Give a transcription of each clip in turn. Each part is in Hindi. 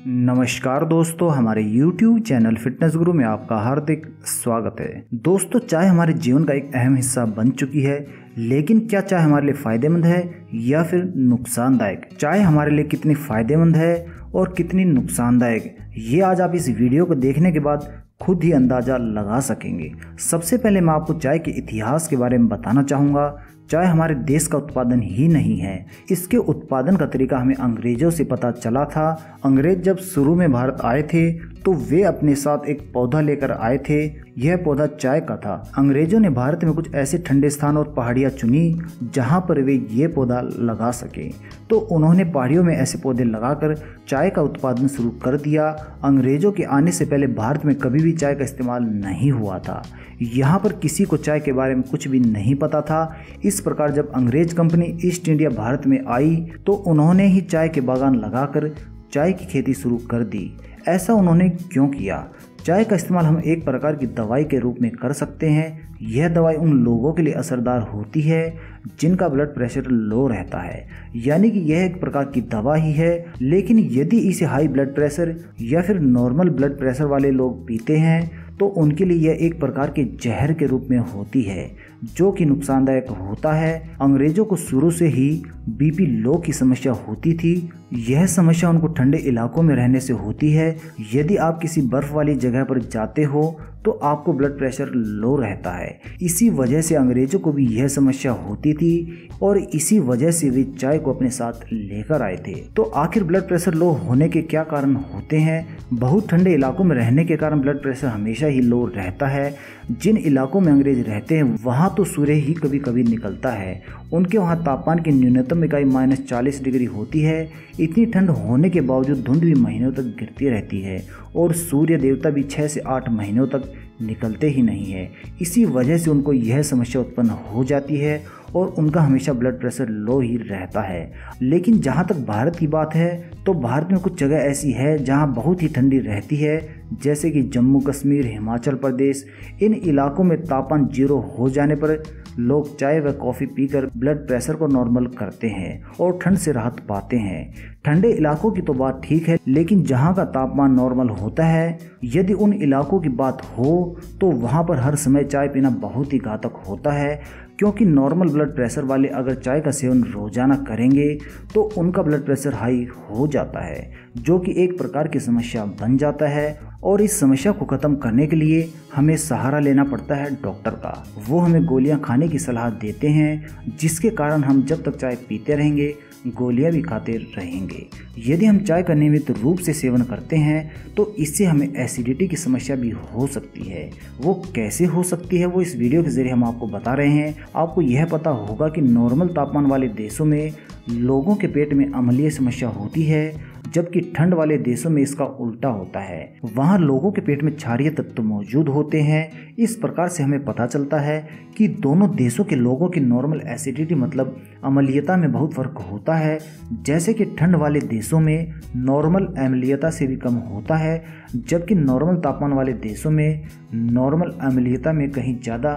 नमस्कार दोस्तों, हमारे YouTube चैनल फिटनेस गुरु में आपका हार्दिक स्वागत है। दोस्तों, चाय हमारे जीवन का एक अहम हिस्सा बन चुकी है, लेकिन क्या चाय हमारे लिए फ़ायदेमंद है या फिर नुकसानदायक? चाय हमारे लिए कितनी फ़ायदेमंद है और कितनी नुकसानदायक, ये आज आप इस वीडियो को देखने के बाद खुद ही अंदाज़ा लगा सकेंगे। सबसे पहले मैं आपको चाय के इतिहास के बारे में बताना चाहूँगा। चाय हमारे देश का उत्पादन ही नहीं है, इसके उत्पादन का तरीका हमें अंग्रेजों से पता चला था। अंग्रेज जब शुरू में भारत आए थे तो वे अपने साथ एक पौधा लेकर आए थे। यह पौधा चाय का था। अंग्रेजों ने भारत में कुछ ऐसे ठंडे स्थान और पहाड़ियाँ चुनी जहाँ पर वे ये पौधा लगा सके, तो उन्होंने पहाड़ियों में ऐसे पौधे लगाकर चाय का उत्पादन शुरू कर दिया। अंग्रेजों के आने से पहले भारत में कभी भी चाय का इस्तेमाल नहीं हुआ था। यहाँ पर किसी को चाय के बारे में कुछ भी नहीं पता था। इस प्रकार जब अंग्रेज कंपनी ईस्ट इंडिया भारत में आई तो उन्होंने ही चाय के बागान लगाकर चाय की खेती शुरू कर दी। ऐसा उन्होंने क्यों किया? चाय का इस्तेमाल हम एक प्रकार की दवाई के रूप में कर सकते हैं। यह दवाई उन लोगों के लिए असरदार होती है जिनका ब्लड प्रेशर लो रहता है, यानी कि यह एक प्रकार की दवा ही है। लेकिन यदि इसे हाई ब्लड प्रेशर या फिर नॉर्मल ब्लड प्रेशर वाले लोग पीते हैं तो उनके लिए यह एक प्रकार के जहर के रूप में होती है, जो कि नुकसानदायक होता है। अंग्रेजों को शुरू से ही बीपी लो की समस्या होती थी। यह समस्या उनको ठंडे इलाकों में रहने से होती है। यदि आप किसी बर्फ वाली जगह पर जाते हो तो आपको ब्लड प्रेशर लो रहता है। इसी वजह से अंग्रेजों को भी यह समस्या होती थी और इसी वजह से वे चाय को अपने साथ लेकर आए थे। तो आखिर ब्लड प्रेशर लो होने के क्या कारण होते हैं? बहुत ठंडे इलाकों में रहने के कारण ब्लड प्रेशर हमेशा ही लो रहता है। जिन इलाकों में अंग्रेज रहते हैं वहाँ तो सूर्य ही कभी कभी निकलता है। उनके वहाँ तापमान की न्यूनतम इकाई -40 डिग्री होती है। इतनी ठंड होने के बावजूद धुंध भी महीनों तक गिरती रहती है और सूर्य देवता भी 6 से 8 महीनों तक निकलते ही नहीं है। इसी वजह से उनको यह समस्या उत्पन्न हो जाती है और उनका हमेशा ब्लड प्रेशर लो ही रहता है। लेकिन जहाँ तक भारत की बात है तो भारत में कुछ जगह ऐसी है जहाँ बहुत ही ठंडी रहती है, जैसे कि जम्मू कश्मीर, हिमाचल प्रदेश। इन इलाकों में तापमान 0 हो जाने पर लोग चाय व कॉफ़ी पीकर ब्लड प्रेशर को नॉर्मल करते हैं और ठंड से राहत पाते हैं। ठंडे इलाकों की तो बात ठीक है, लेकिन जहाँ का तापमान नॉर्मल होता है, यदि उन इलाकों की बात हो तो वहाँ पर हर समय चाय पीना बहुत ही घातक होता है, क्योंकि नॉर्मल ब्लड प्रेशर वाले अगर चाय का सेवन रोजाना करेंगे तो उनका ब्लड प्रेशर हाई हो जाता है, जो कि एक प्रकार की समस्या बन जाता है। और इस समस्या को ख़त्म करने के लिए हमें सहारा लेना पड़ता है डॉक्टर का। वो हमें गोलियां खाने की सलाह देते हैं, जिसके कारण हम जब तक चाय पीते रहेंगे गोलियां भी खाते रहेंगे। यदि हम चाय का नियमित रूप से सेवन करते हैं तो इससे हमें एसिडिटी की समस्या भी हो सकती है। वो कैसे हो सकती है वो इस वीडियो के जरिए हम आपको बता रहे हैं। आपको यह पता होगा कि नॉर्मल तापमान वाले देशों में लोगों के पेट में अम्लीय समस्या होती है, जबकि ठंड वाले देशों में इसका उल्टा होता है। वहाँ लोगों के पेट में क्षारीय तत्व मौजूद होते हैं। इस प्रकार से हमें पता चलता है कि दोनों देशों के लोगों की नॉर्मल एसिडिटी मतलब अम्लीयता में बहुत फर्क होता है। जैसे कि ठंड वाले देशों में नॉर्मल अम्लीयता से भी कम होता है, जबकि नॉर्मल तापमान वाले देशों में नॉर्मल अम्लीयता में कहीं ज़्यादा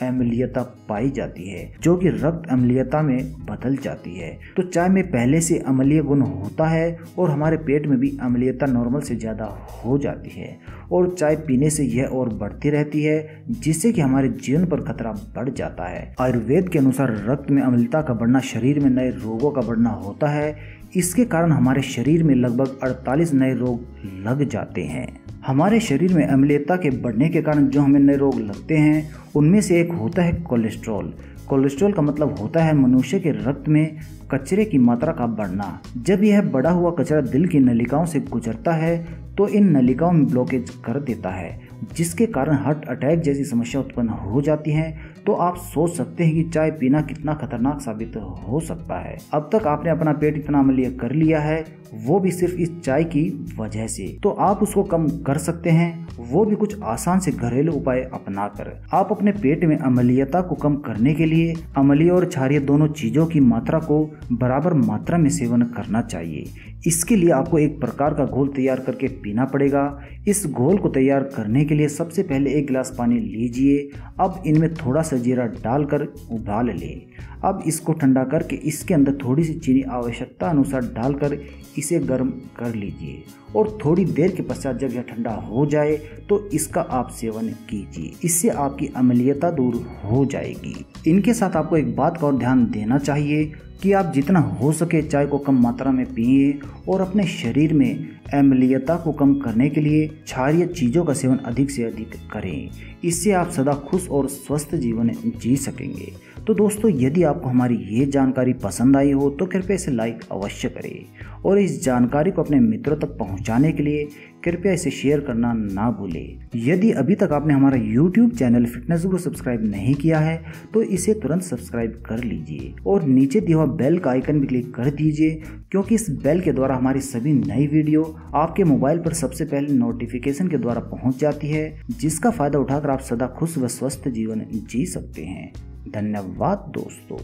अम्लीयता पाई जाती है, जो कि रक्त अम्लीयता में बदल जाती है। तो चाय में पहले से अम्लीय गुण होता है और हमारे पेट में भी अम्लीयता नॉर्मल से ज़्यादा हो जाती है और चाय पीने से यह और बढ़ती रहती है, जिससे कि हमारे जीवन पर खतरा बढ़ जाता है। आयुर्वेद के अनुसार रक्त में अम्लता का बढ़ना शरीर में नए रोगों का बढ़ना होता है। इसके कारण हमारे शरीर में लगभग 48 नए रोग लग जाते हैं। हमारे शरीर में अम्लीयता के बढ़ने के कारण जो हमें नए रोग लगते हैं उनमें से एक होता है कोलेस्ट्रॉल। कोलेस्ट्रॉल का मतलब होता है मनुष्य के रक्त में कचरे की मात्रा का बढ़ना। जब यह बढ़ा हुआ कचरा दिल की नलिकाओं से गुजरता है तो इन नलिकाओं में ब्लॉकेज कर देता है, जिसके कारण हार्ट अटैक जैसी समस्या उत्पन्न हो जाती है। तो आप सोच सकते हैं कि चाय पीना कितना खतरनाक साबित हो सकता है। अब तक आपने अपना पेट इतना अम्लीय कर लिया है, वो भी सिर्फ इस चाय की वजह से। तो आप उसको कम कर सकते हैं, वो भी कुछ आसान से घरेलू उपाय अपनाकर। आप अपने पेट में अम्लीयता को कम करने के लिए अम्लीय और क्षारीय दोनों चीजों की मात्रा को बराबर मात्रा में सेवन करना चाहिए। इसके लिए आपको एक प्रकार का घोल तैयार करके पीना पड़ेगा। इस घोल को तैयार करने के लिए सबसे पहले 1 गिलास पानी लीजिए। अब इनमें थोड़ा सा जीरा डालकर उबाल लें। अब इसको ठंडा करके इसके अंदर थोड़ी सी चीनी आवश्यकता अनुसार डालकर इसे गर्म कर लीजिए और थोड़ी देर के पश्चात जब यह ठंडा हो जाए तो इसका आप सेवन कीजिए। इससे आपकी अम्लीयता दूर हो जाएगी। इनके साथ आपको एक बात का और ध्यान देना चाहिए कि आप जितना हो सके चाय को कम मात्रा में पिए और अपने शरीर में अम्लीयता को कम करने के लिए क्षारीय चीज़ों का सेवन अधिक से अधिक करें। इससे आप सदा खुश और स्वस्थ जीवन जी सकेंगे। तो दोस्तों, यदि आपको हमारी ये जानकारी पसंद आई हो तो कृपया इसे लाइक अवश्य करें और इस जानकारी को अपने मित्रों तक पहुंचाने के लिए कृपया इसे शेयर करना ना भूलें। यदि अभी तक आपने हमारा YouTube चैनल फिटनेस गुरु सब्सक्राइब नहीं किया है तो इसे तुरंत सब्सक्राइब कर लीजिए और नीचे दिया हुआ बेल का आइकन भी क्लिक कर दीजिए, क्योंकि इस बेल के द्वारा हमारी सभी नई वीडियो आपके मोबाइल पर सबसे पहले नोटिफिकेशन के द्वारा पहुंच जाती है, जिसका फायदा उठाकर आप सदा खुश व स्वस्थ जीवन जी सकते हैं। धन्यवाद दोस्तों।